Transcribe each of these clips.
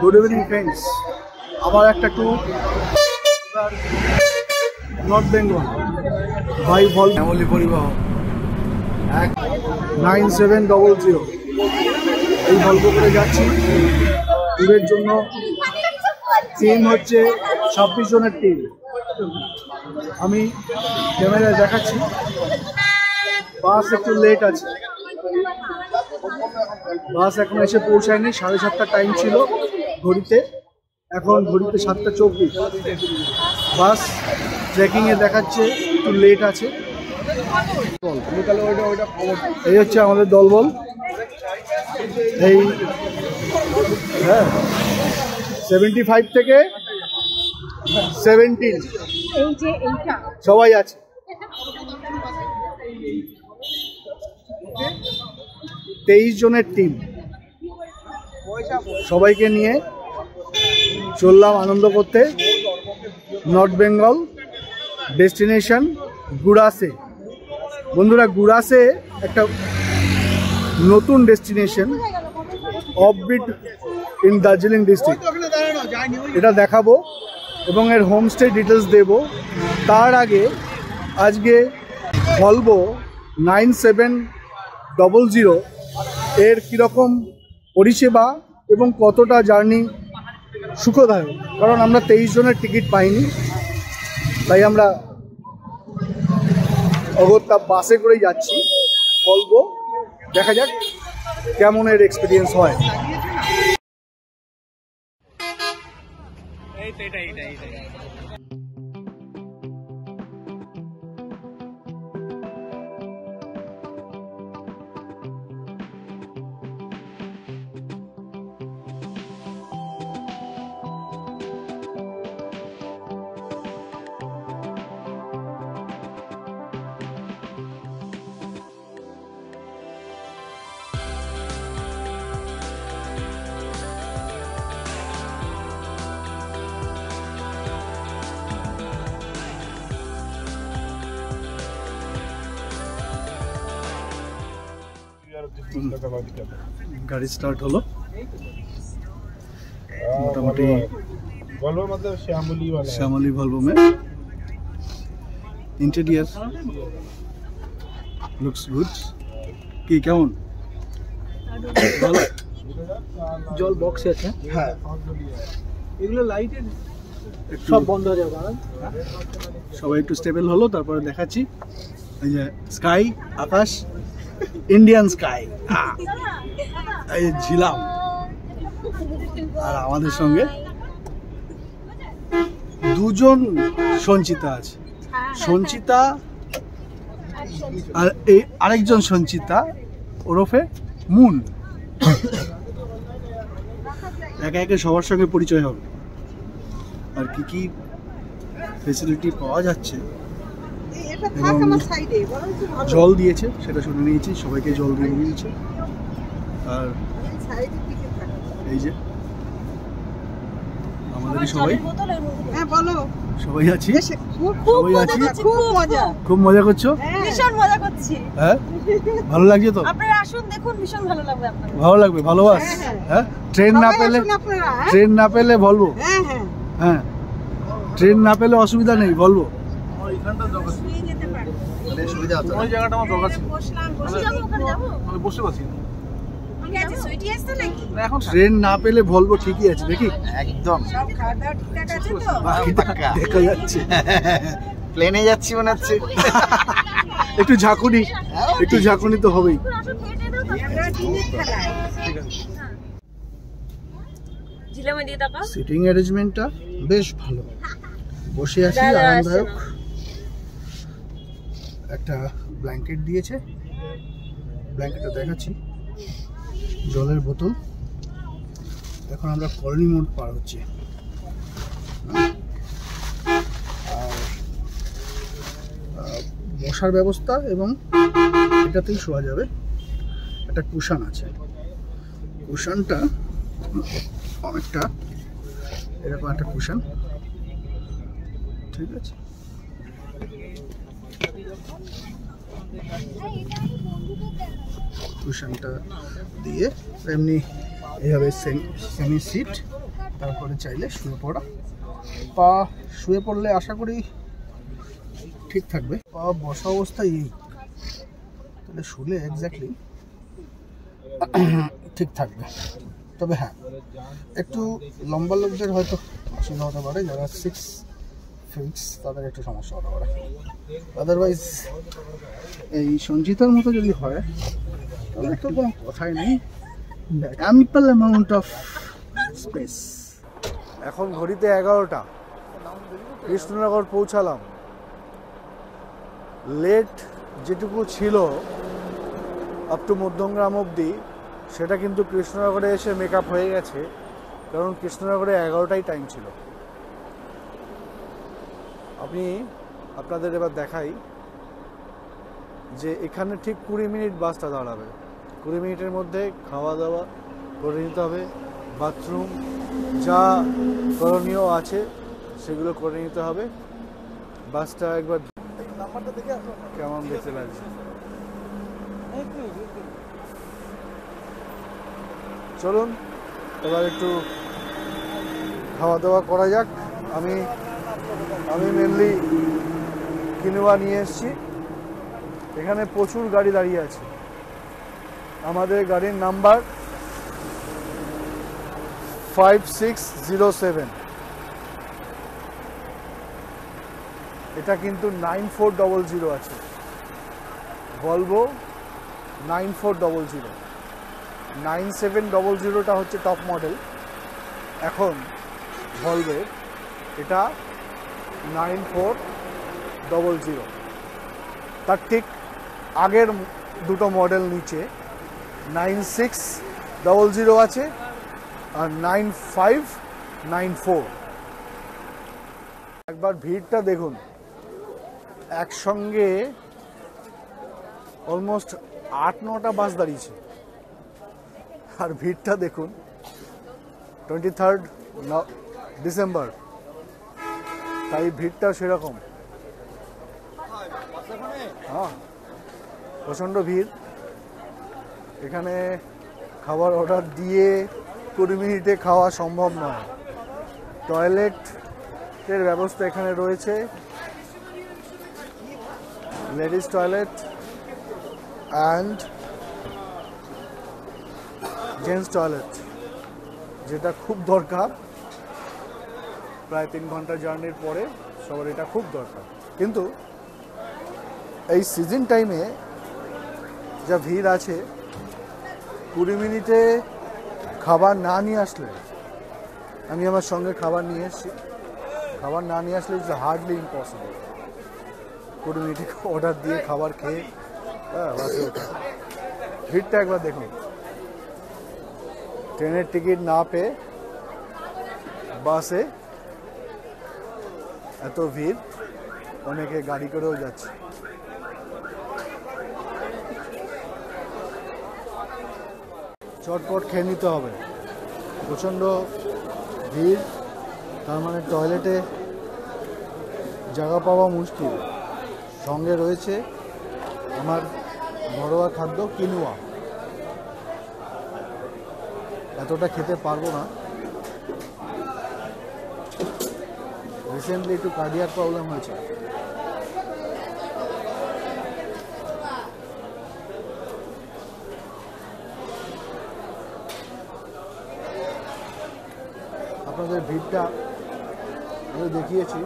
Good evening friends, আবার একটা tour north Bengal by family পরিবহন 9700 এই ভলভো করে যাচ্ছি। ট্যুরের জন্য টিম হচ্ছে 26 জনের টিম। আমি ক্যামেরায় দেখাচ্ছি। বাস একটু লেট আছে, বাস এখন এসে পৌঁছায়নি। 7:30 টাইম ছিল ঘড়িতে, এখন ঘড়িতে 7:24। বাস ট্রেকিংয়ে দেখাচ্ছে একটু লেট আছে। এই হচ্ছে আমাদের দলবল। এই 75 থেকে 17 সবাই আছে। তেইশ জনের টিম, সবাইকে নিয়ে চললাম আনন্দ করতে নর্থ বেঙ্গল, ডেস্টিনেশন গুড়াসে। বন্ধুরা, গুড়াসে একটা নতুন destination, offbeat in Darjeeling district. এটা দেখাবো এবং এর হোমস্টে ডিটেলস দেব। তার আগে আজকে ভলভো 9700 এর কীরকম পরিষেবা এবং কতটা জার্নি সুখদায়ক, কারণ আমরা 23 জনের টিকিট পাইনি, তাই আমরা অগত্যা বাসে করেই যাচ্ছি ভলভো। দেখা যাক কেমন এর এক্সপিরিয়েন্স হয়। गाड़ी स्टार्ट हलो मोटामुटी वॉल्वो मतलब श्यामली वाला, श्यामली वॉल्वो में इंटीरियर लुक्स गुड। কি কেমন ভালো? জল বক্সে আছে। হ্যাঁ, এগুলো লাইটের সব বন্ধ হয়ে যাবে। সবাই একটু স্টেবল হলো, তারপরে দেখাচ্ছি। এই যে স্কাই, আকাশ, ইন্ডিয়ান স্কাই, এই ঝিলাম। আর আমাদের সঙ্গে দুজন সঞ্চিতা আছে, সঞ্চিতা আর এই আরেকজন সঞ্চিতা ওরফে মুন। একে একে সবার সঙ্গে পরিচয় হবে আর কি কি ফেসিলিটি পাওয়া যাচ্ছে। এবং জল দিয়েছে সেটা শুনে নিয়েছি, সবাইকে জল দিয়ে দিয়েছে। আর এই যে আমাদের সবাই সবাই আছি, খুব মজা করছো? ভীষণ মজা করছি। হ্যাঁ, ভালো লাগছে তো? আপনারা আসুন, দেখুন, ভীষণ ভালো লাগবে আপনাদের। ভালো লাগবে, ভালোবাস। হ্যাঁ, ট্রেন না পেলে ভলভো। হ্যাঁ, ট্রেন না পেলে অসুবিধা নেই, ভলভো। ট্রেন না পেলে ভলভো ঠিকই আছে, দেখি একদম দেখা যাচ্ছে। প্লেনে যাচ্ছি মনে হচ্ছে। একটু ঝাঁকুনি, একটু ঝাঁকুনি তো হবেই। সিটিং অ্যারেঞ্জমেন্টটা বেশ ভালো, বসে আছি আরামদায়ক। একটা ব্ল্যাঙ্কেট দিয়েছে, ব্ল্যাঙ্কেটটা দেখাচ্ছি। জলের বোতল। এখন আমরা কলোনি মোড় পার হচ্ছি। আর বসার ব্যবস্থা এবং এটাতেই শোয়া যাবে। একটা কুশন আছে, কুশনটা অনেকটা এরকম একটা কুশন, ঠিক আছে। কুশনটা দিয়ে এমনি এইভাবে সেমি সিট তারপরে চাইলে শুয়ে পড়া, পা শুয়ে পড়লে আশা করি ঠিক থাকবে। পা বসা অবস্থায় এই, তাহলে শুলে এক্স্যাক্টলি ঠিক থাকবে। তবে হ্যাঁ, একটু লম্বা লোকদের হয়তো অসুবিধা হতে পারে, যারা 6 ফিট তাদের একটু সমস্যা হতে পারে। আদারওয়াইজ এই সঞ্জিতার মতো যদি হয় তাহলে তো কোনো কথাই নেই, অ্যাম্পল অ্যামাউন্ট অফ স্পেস। এখন ঘড়িতে 11টা, কৃষ্ণনগর পৌঁছালাম। লেট যেটুকু ছিল আপ টু মধ্যমগ্রাম অবধি, সেটা কিন্তু কৃষ্ণনগরে এসে মেকআপ হয়ে গেছে, কারণ কৃষ্ণনগরে 11টাই টাইম ছিল। আপনাদের এবার দেখাই যে এখানে ঠিক 20 মিনিট বাসটা দাঁড়াবে। 20 মিনিটের মধ্যে খাওয়া দাওয়া করে নিতে হবে, বাথরুম যা করণীয় আছে সেগুলো করে নিতে হবে। বাসটা একবার নাম্বারটা দেখে আসো কেমন দেখতে লাগছে। চলুন এবার একটু খাওয়া দাওয়া করা যাক। আমি মেনলি কিনোয়া নিয়ে এসেছি। এখানে প্রচুর গাড়ি দাঁড়িয়ে আছে। আমাদের গাড়ির নাম্বার 5607, এটা কিন্তু 9400 আছে, ভলভো 9400। 9700টা হচ্ছে টপ মডেল এখন ভলভোর, এটা 9400। তার ঠিক আগের দুটো মডেল নিচে 9600 আছে আর 9594। একবার ভিড়টা দেখুন, একসঙ্গে অলমোস্ট 8-9টা বাস দাঁড়িয়েছে। আর ভিড়টা দেখুন, 23 ডিসেম্বর, তাই ভিড়টা সেরকম। হ্যাঁ, প্রচণ্ড ভিড়। এখানে খাবার অর্ডার দিয়ে 20 মিনিটে খাওয়া সম্ভব নয়। টয়লেটের ব্যবস্থা এখানে রয়েছে, ladies toilet and gents toilet, যেটা খুব দরকার। প্রায় 3 ঘন্টা জার্নির পরে সবার এটা খুব দরকার। কিন্তু এই সিজন টাইমে যা ভিড় আছে, 20 মিনিটে খাবার না নিয়ে আসলে, আমি আমার সঙ্গে খাবার নিয়ে এসেছি, খাবার না নিয়ে আসলে ইটস হার্ডলি ইম্পসিবল। 20 মিনিটে অর্ডার দিয়ে খাবার খেয়ে বাসে ওঠা। ভিড়টা একবার দেখুন। ট্রেনের টিকিট না পেয়ে বাসে এত ভিড়, অনেকে গাড়ি করেও যাচ্ছে। চটপট খেয়ে নিতে হবে, প্রচণ্ড ভিড়। তার মানে টয়লেটে জায়গা পাওয়া মুশকিল। সঙ্গে রয়েছে আমার ঘরোয়া খাদ্য কিনোয়া। এতটা খেতে পারবো না, রিসেন্টলি একটু কার্ডিয়াক প্রবলেম হয়েছে। আপনাদের ভিড়টা আমি দেখিয়েছি,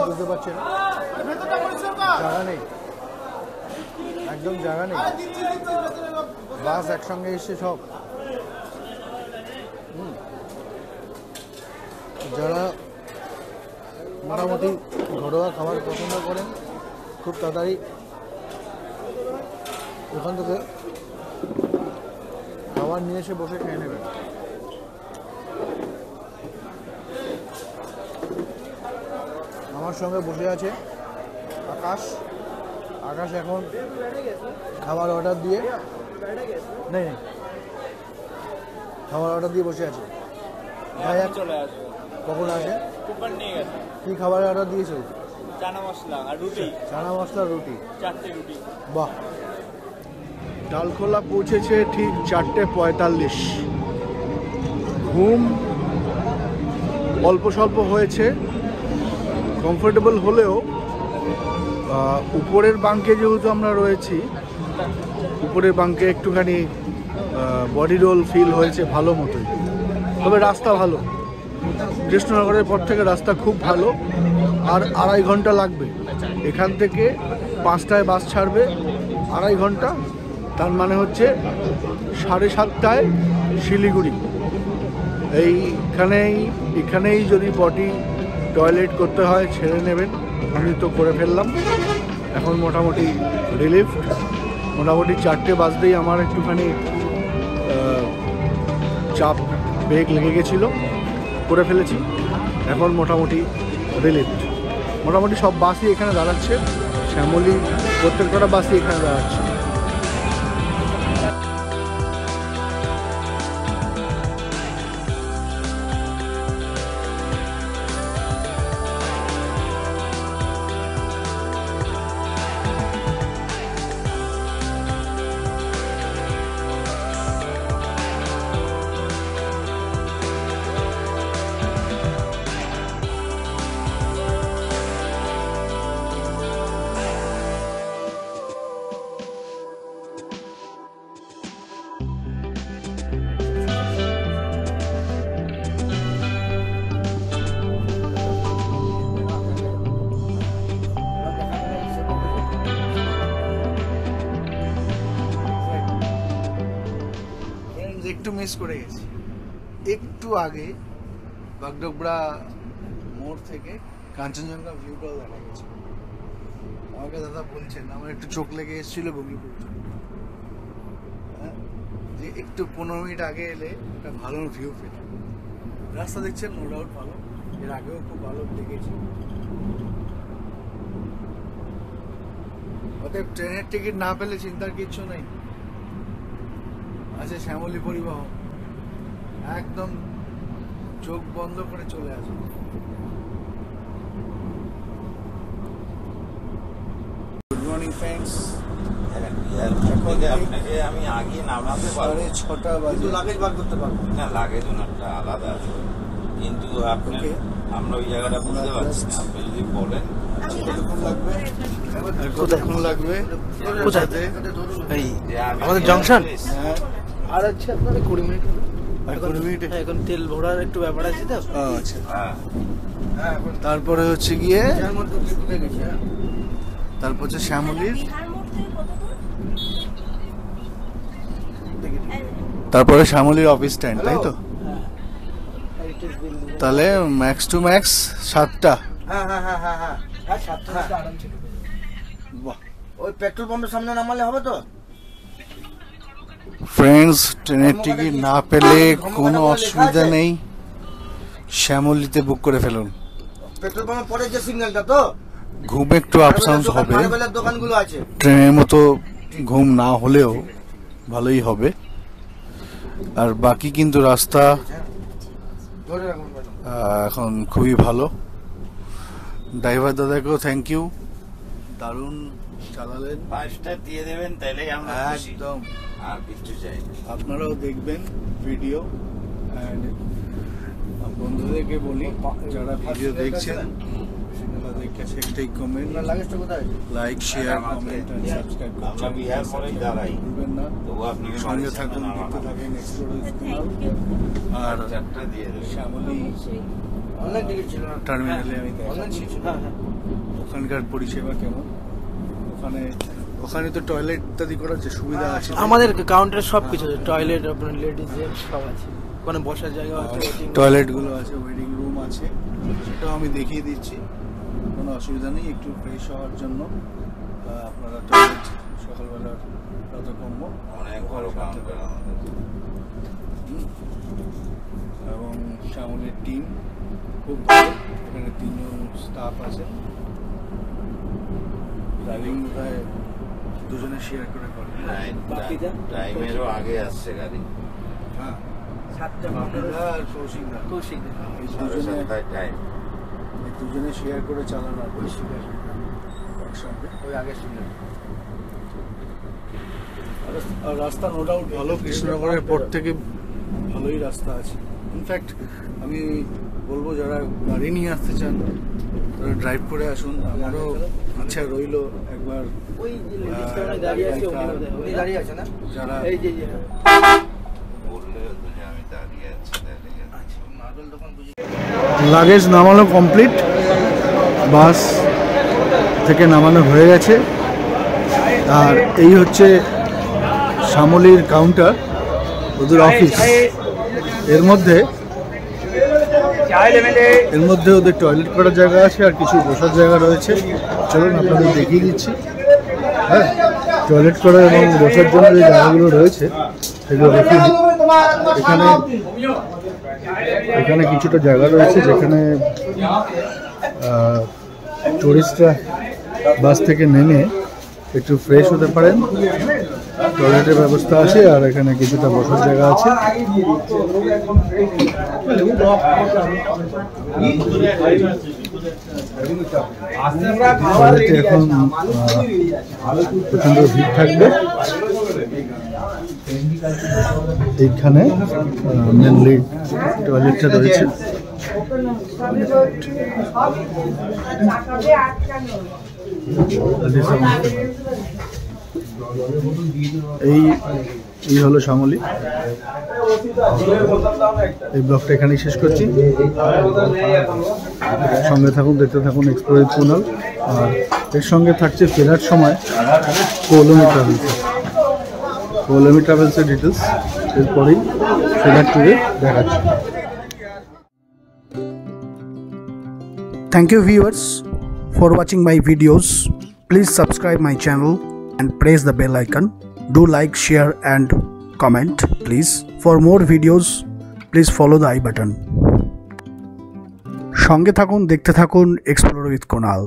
বুঝতে পারছেন জায়গা নেই, একদম জায়গা নেই। বাস একসঙ্গে এসে সব। যারা মোটামুটি ঘরোয়া খাবার পছন্দ করেন, খুব তাড়াতাড়ি ওখান থেকে খাবার নিয়ে এসে বসে খেয়ে নেবেন। আমার সঙ্গে বসে আছে আকাশ এখন খাবার অর্ডার দিয়ে নেই, খাবার অর্ডার দিয়ে বসে আছে। ভাই চলে আসবে, কখন আসে? কি খাবার অর্ডার দিয়েছো? চানা মশলা আর রুটি। চানা মশলা রুটি, 4টে রুটি। বাহ। ডালখোলা পৌঁছেছে ঠিক 4:45। ঘুম অল্প স্বল্প হয়েছে, কমফোর্টেবল হলেও উপরের বাঙ্কে যেহেতু আমরা রয়েছি, উপরের বাঙ্কে একটুখানি বডি রোল ফিল হয়েছে ভালো মতোই। তবে রাস্তা ভালো, কৃষ্ণনগরের পর থেকে রাস্তা খুব ভালো। আর 2.5 ঘন্টা লাগবে, এখান থেকে 5টায় বাস ছাড়বে, 2.5 ঘন্টা, তার মানে হচ্ছে 7:30টায় শিলিগুড়ি। এখানেই যদি পটি টয়লেট করতে হয় ছেড়ে নেবেন, আমি তো করে ফেললাম। এখন মোটামুটি রিলিফ, মোটামুটি 4টে বাজতেই আমার একটুখানি চাপ বেগ লেগে গেছিলো, করে ফেলেছি। এখন মোটামুটি রিলিফ, মোটামুটি সব বাসই এখানে দাঁড়াচ্ছে, শ্যামলী প্রত্যেকটা বাসই এখানে দাঁড়াচ্ছে। একটু মিস করে গেছি, একটু আগে বাগডোগরা মোড় থেকে কাঞ্চনজঙ্ঘা ভিউটাও দেখা গেছে। আমাকে দাদা বলছেন আমার একটু চোখ লেগে এসেছিল বগিপুর, যে একটু 15 মিনিট আগে এলে একটা ভালো ভিউ পেতাম। রাস্তা দেখছেন নো ডাউট ভালো, এর আগেও খুব ভালো দেখেছি। অতএব ট্রেনের টিকিট না পেলে চিন্তার কিচ্ছু নেই, আছে শ্যামলী পরিবহন, একদম চোখ বন্ধ করে চলে আসে। গুড মর্নিং ফ্রেন্ডস, আপনাকে আমি আগে নামাতে পারবো, 6টা বাজে। লাগেজ বার করতে পারবো না, লাগেজ ওনারটা আলাদা আছে, কিন্তু আপনি আমরা ওই জায়গাটা বুঝতে পারছি না। আপনি যদি বলেন কতক্ষণ লাগবে, কতক্ষণ লাগবে কোথায়? এই যে আমি আমাদের জংশন? হ্যাঁ, আর আছে আপনার 20 মিনিট হলো। আর 20 মিনিটে। এখন তেল ভরার একটু ব্যাপার আছে তো। আচ্ছা, হ্যাঁ, তারপরে হচ্ছে গিয়ে যার মধ্যে ঢুকে গেছে। তারপর হচ্ছে শ্যামলীর, তারপরে শ্যামলীর অফিস স্ট্যান্ড, তাই তো? তাহলে ম্যাক্স টু ম্যাক্স 7টা। হ্যাঁ হ্যাঁ হ্যাঁ হ্যাঁ হ্যাঁ, 7টা আরাম ছিল। বাহ, ওই পেট্রোল পাম্পের সামনে নামালে হবে তো? ফ্রেন্ডস, ট্রেনের টিকিট না পেলে কোনো অসুবিধা নেই, শ্যামলীতে বুক করে ফেলুন। পেট্রোল পাম্পের পরে যে সিগন্যালটা তো, ঘুম একটু আপসাউন্স হবে, মার্বেলের দোকানগুলো আছে। ট্রেনের মতো ঘুম না হলেও ভালোই হবে। আর বাকি কিন্তু রাস্তা ধরে রাখুন ম্যাডাম। এখন খুবই ভালো। ড্রাইভার দাদাকেও থ্যাংক ইউ, দারুণ চালালেন। 5টা দিয়ে দেবেন, তাইলেই আমরা খুশি, একদম। আর কিছু চাই না। আপনারাও দেখবেন ভিডিও, অ্যান্ড বন্ধুদেরকে বলি যারা ভিডিও দেখছেন তাদের কাছে একটাই কমেন্ট, আপনার লাগেজটা কোথায়? Like, share, comment and subscribe আমরা বিহার পরে দাঁড়াই, ভুলবেন না। তবু আপনাকে সঙ্গে থাকুন, দেখতে থাকেন এক্সপ্লোর। আর 4টা দিয়ে দেবেন। শ্যামলী অনলাইন টিকিট ছিল না। টার্মিনালে আমি অনলাইন দেখাচ্ছি ছিল। হ্যাঁ হ্যাঁ। ওখানকার পরিষেবা কেমন। ওখানে তো টয়লেট ইত্যাদি করার যে সুবিধা আছে, আমাদের কাউন্টারে সব কিছু আছে, টয়লেট, আপনার লেডিস জেন্টস সব আছে, ওখানে বসার জায়গা আছে, টয়লেটগুলো আছে, ওয়েটিং রুম আছে, সেটাও আমি দেখিয়ে দিচ্ছি, কোনো অসুবিধা নেই। একটু ফ্রেশ হওয়ার জন্য আপনারা টয়লেট সকালবেলার প্রাতকর্ম অনেক বড় কাউন্টার আমাদের। এবং শ্যামলীর টিম খুব ভালো, এখানে 3 জন স্টাফ আছে। ড্রাইভিং বোধহয় দুজনে শেয়ার করে করে। টাইমেরও আগে আসছে গাড়ি, হ্যাঁ, 7টা আপনারা আর কৌশিকদা, কৌশিক। এই 7:30 টাইম। দুজনে শেয়ার করে চালানো একসঙ্গে। ওই আগের সিগন্যাল। আর রাস্তা নো ডাউট ভালো, কৃষ্ণনগরের পর থেকে ভালোই রাস্তা আছে। ইনফ্যাক্ট আমি বলবো যারা গাড়ি নিয়ে আসতে চান তারা ড্রাইভ করে আসুন। আমারও ইচ্ছা রইলো একবার ওই যে লেডিস দাঁড়িয়ে আছে উনি দাঁড়িয়ে আছে না? যারা এই যে বললে হতো যে আমি দাঁড়িয়ে আছি। মার্বেল দোকান বুঝি। লাগেজ নামানো কমপ্লিট, বাস থেকে নামানো হয়ে গেছে। আর এই হচ্ছে শ্যামলীর কাউন্টার, ওদের অফিস। এর মধ্যে ওদের টয়লেট করার জায়গা আছে আর কিছু বসার জায়গা রয়েছে। চলুন আপনাদের দেখিয়ে দিচ্ছি। হ্যাঁ, টয়লেট করা এবং বসার জন্য যে জায়গাগুলো রয়েছে সেগুলো দেখিয়ে দিই। এখানে কিছুটা জায়গা রয়েছে যেখানে টুরিস্টরা বাস থেকে নেমে একটু ফ্রেশ হতে পারেন। টয়লেটের ব্যবস্থা আছে আর এখানে কিছুটা বসার জায়গা আছে। টয়লেটে এখন প্রচন্ড ভিড় থাকবে। এইখানে মেনলি টয়লেটটা রয়েছে। এই হলো শ্যামলী। এই ব্লগটা এখানেই শেষ করছি। সঙ্গে থাকুন, দেখতে থাকুন এক্সপ্লোরের কুনাল। আর এর সঙ্গে থাকছে ফেরার সময় কোলমি ট্রাভেলসের ডিটেলস। এরপরেই ফেরার ট্যুরে দেখাচ্ছি। Thank you viewers for watching my videos. Please subscribe my channel and press the bell icon. Do like, share and comment please. For more videos please follow the I button. সঙ্গে থাকুন, দেখতে থাকুন explore with Kunal.